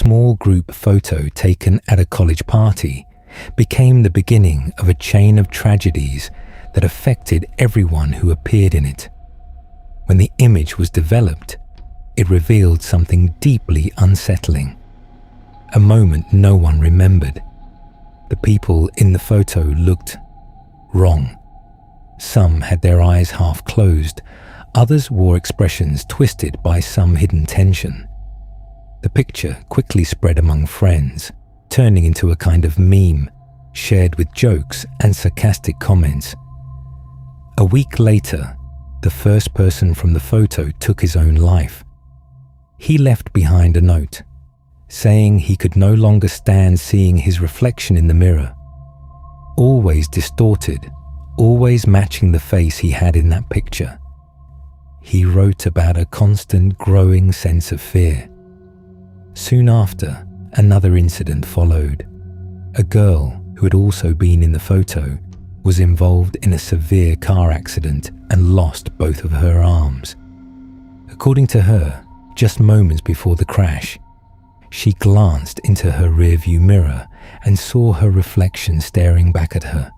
small group photo taken at a college party became the beginning of a chain of tragedies that affected everyone who appeared in it. When the image was developed, it revealed something deeply unsettling, a moment no one remembered. The people in the photo looked wrong. Some had their eyes half closed, others wore expressions twisted by some hidden tension. The picture quickly spread among friends, turning into a kind of meme, shared with jokes and sarcastic comments. A week later, the first person from the photo took his own life. He left behind a note, saying he could no longer stand seeing his reflection in the mirror. Always distorted, always matching the face he had in that picture. He wrote about a constant growing sense of fear. Soon after, another incident followed. A girl who had also been in the photo was involved in a severe car accident and lost both of her arms. According to her, just moments before the crash, she glanced into her rearview mirror and saw her reflection staring back at her.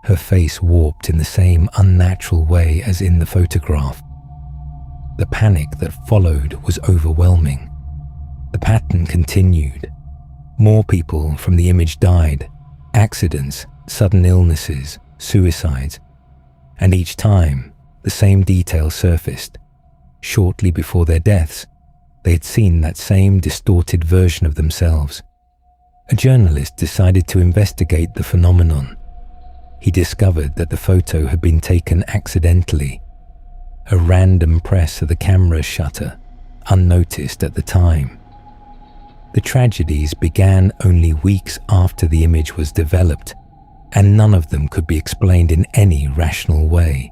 Her face warped in the same unnatural way as in the photograph. The panic that followed was overwhelming. The pattern continued. More people from the image died, accidents, sudden illnesses, suicides, and each time the same detail surfaced. Shortly before their deaths, they had seen that same distorted version of themselves. A journalist decided to investigate the phenomenon. He discovered that the photo had been taken accidentally, a random press of the camera shutter, unnoticed at the time. The tragedies began only weeks after the image was developed, and none of them could be explained in any rational way.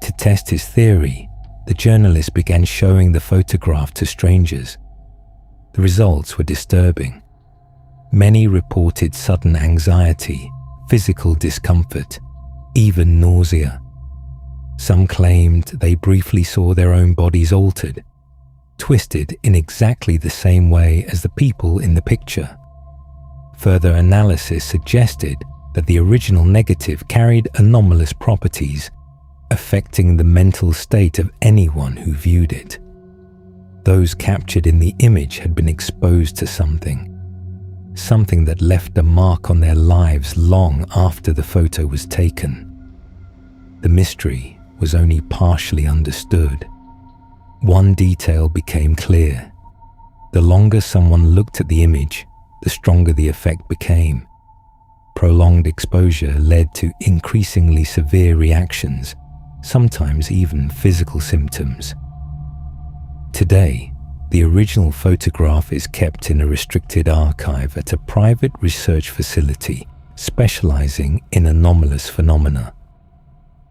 To test his theory, the journalist began showing the photograph to strangers. The results were disturbing. Many reported sudden anxiety, physical discomfort, even nausea. Some claimed they briefly saw their own bodies altered, twisted in exactly the same way as the people in the picture. Further analysis suggested that the original negative carried anomalous properties, affecting the mental state of anyone who viewed it. Those captured in the image had been exposed to something that left a mark on their lives long after the photo was taken. The mystery was only partially understood. One detail became clear. The longer someone looked at the image, the stronger the effect became. Prolonged exposure led to increasingly severe reactions, sometimes even physical symptoms. Today, the original photograph is kept in a restricted archive at a private research facility specializing in anomalous phenomena.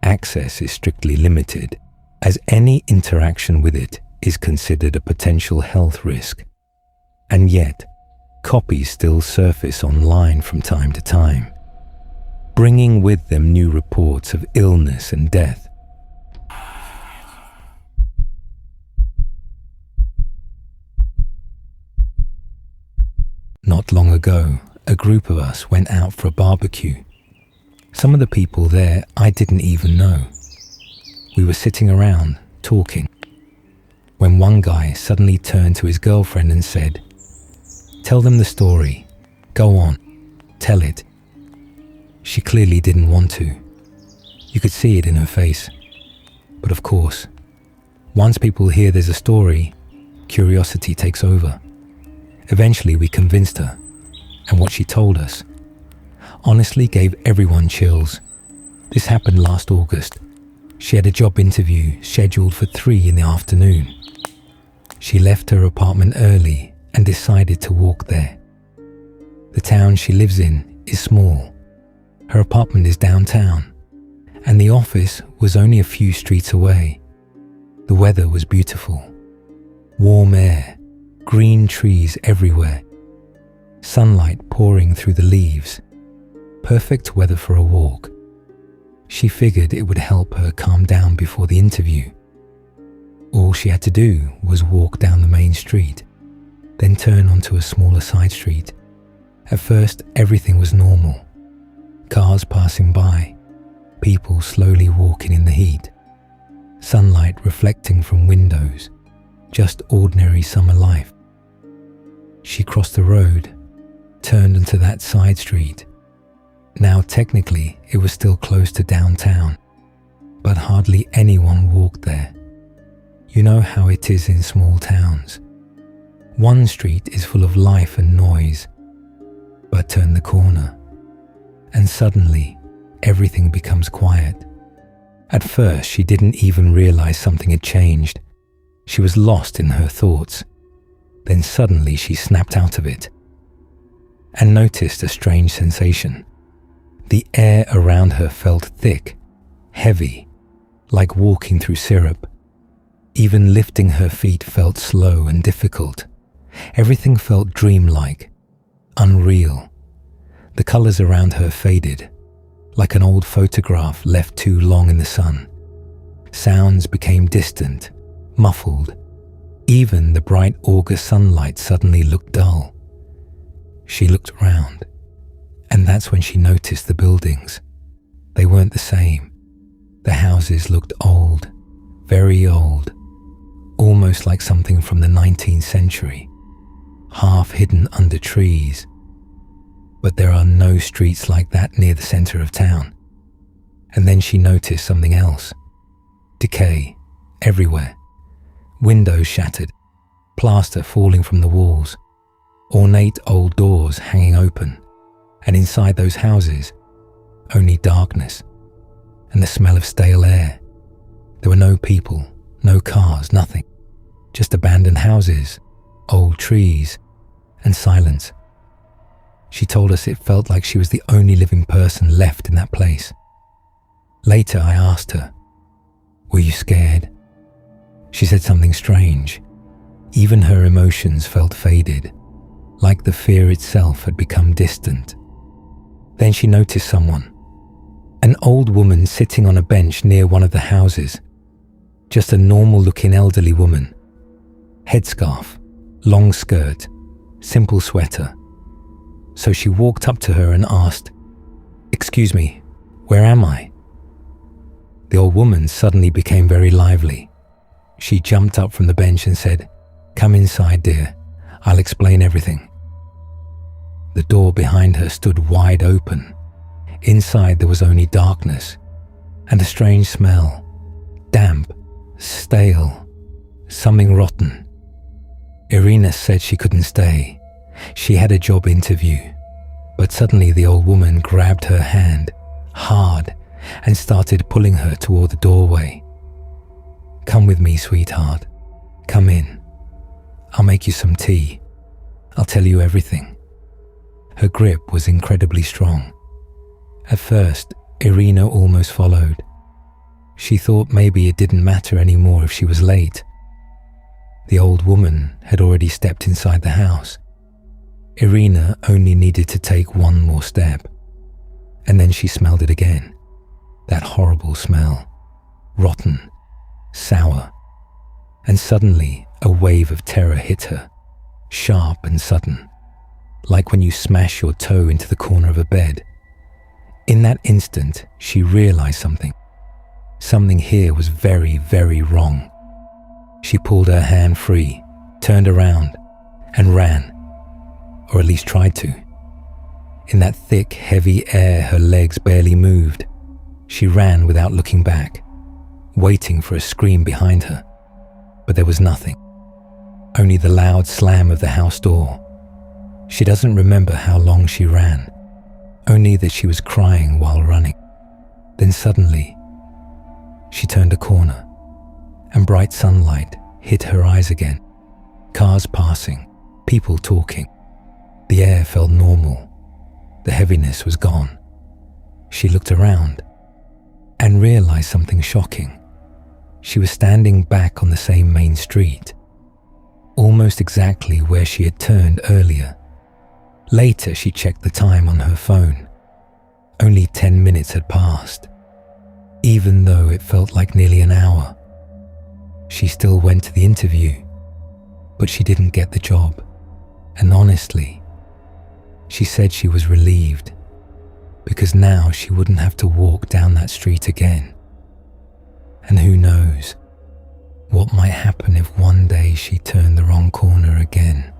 Access is strictly limited, as any interaction with it is considered a potential health risk. And yet, copies still surface online from time to time, bringing with them new reports of illness and death. Not long ago, a group of us went out for a barbecue. Some of the people there I didn't even know. We were sitting around, talking, when one guy suddenly turned to his girlfriend and said, "Tell them the story. Go on, tell it." She clearly didn't want to. You could see it in her face. But of course, once people hear there's a story, curiosity takes over. Eventually we convinced her, and what she told us honestly gave everyone chills. This happened last August. She had a job interview scheduled for 3 in the afternoon. She left her apartment early and decided to walk there. The town she lives in is small. Her apartment is downtown, and the office was only a few streets away. The weather was beautiful. Warm air, green trees everywhere, sunlight pouring through the leaves. Perfect weather for a walk. She figured it would help her calm down before the interview. All she had to do was walk down the main street. then turn onto a smaller side street. At first, everything was normal. Cars passing by, people slowly walking in the heat, sunlight reflecting from windows, just ordinary summer life. She crossed the road, turned onto that side street. Now technically it was still close to downtown, but hardly anyone walked there. You know how it is in small towns. One street is full of life and noise, but turn the corner, and suddenly everything becomes quiet. At first, she didn't even realize something had changed. She was lost in her thoughts. Then suddenly she snapped out of it and noticed a strange sensation. The air around her felt thick, heavy, like walking through syrup. Even lifting her feet felt slow and difficult. Everything felt dreamlike, unreal. The colors around her faded, like an old photograph left too long in the sun. Sounds became distant, muffled. Even the bright August sunlight suddenly looked dull. She looked around, and that's when she noticed the buildings. They weren't the same. The houses looked old, very old, almost like something from the 19th century, half hidden under trees. But there are no streets like that near the center of town. And then she noticed something else. Decay everywhere. Windows shattered, plaster falling from the walls, ornate old doors hanging open, and inside those houses, only darkness and the smell of stale air. There were no people, no cars, nothing. Just abandoned houses, old trees, and silence. She told us it felt like she was the only living person left in that place. Later, I asked her, "Were you scared?" She said something strange. Even her emotions felt faded, like the fear itself had become distant. Then she noticed someone, an old woman sitting on a bench near one of the houses. Just a normal-looking elderly woman. Headscarf, long skirt, simple sweater. So she walked up to her and asked, "Excuse me, where am I?" The old woman suddenly became very lively. She jumped up from the bench and said, "Come inside, dear. I'll explain everything." The door behind her stood wide open. Inside there was only darkness and a strange smell. Damp, stale, something rotten. Irina said she couldn't stay. She had a job interview. But suddenly the old woman grabbed her hand, hard, and started pulling her toward the doorway. "Come with me, sweetheart. Come in. I'll make you some tea. I'll tell you everything." Her grip was incredibly strong. At first, Irina almost followed. She thought maybe it didn't matter anymore if she was late. The old woman had already stepped inside the house. Irina only needed to take one more step. And then she smelled it again. That horrible smell. Rotten. Sour. And suddenly, a wave of terror hit her. Sharp and sudden. Like when you smash your toe into the corner of a bed. In that instant, she realized something. Something here was very, very wrong. She pulled her hand free, turned around, and ran. Or at least tried to. In that thick, heavy air, her legs barely moved. She ran without looking back, waiting for a scream behind her. But there was nothing. Only the loud slam of the house door. She doesn't remember how long she ran, only that she was crying while running. Then suddenly, she turned a corner, and bright sunlight hit her eyes again. Cars passing, people talking. The air felt normal. The heaviness was gone. She looked around and realized something shocking. She was standing back on the same main street, almost exactly where she had turned earlier. Later, she checked the time on her phone. Only 10 minutes had passed, even though it felt like nearly an hour. She still went to the interview, but she didn't get the job. And honestly, she said she was relieved because now she wouldn't have to walk down that street again. And who knows what might happen if one day she turned the wrong corner again.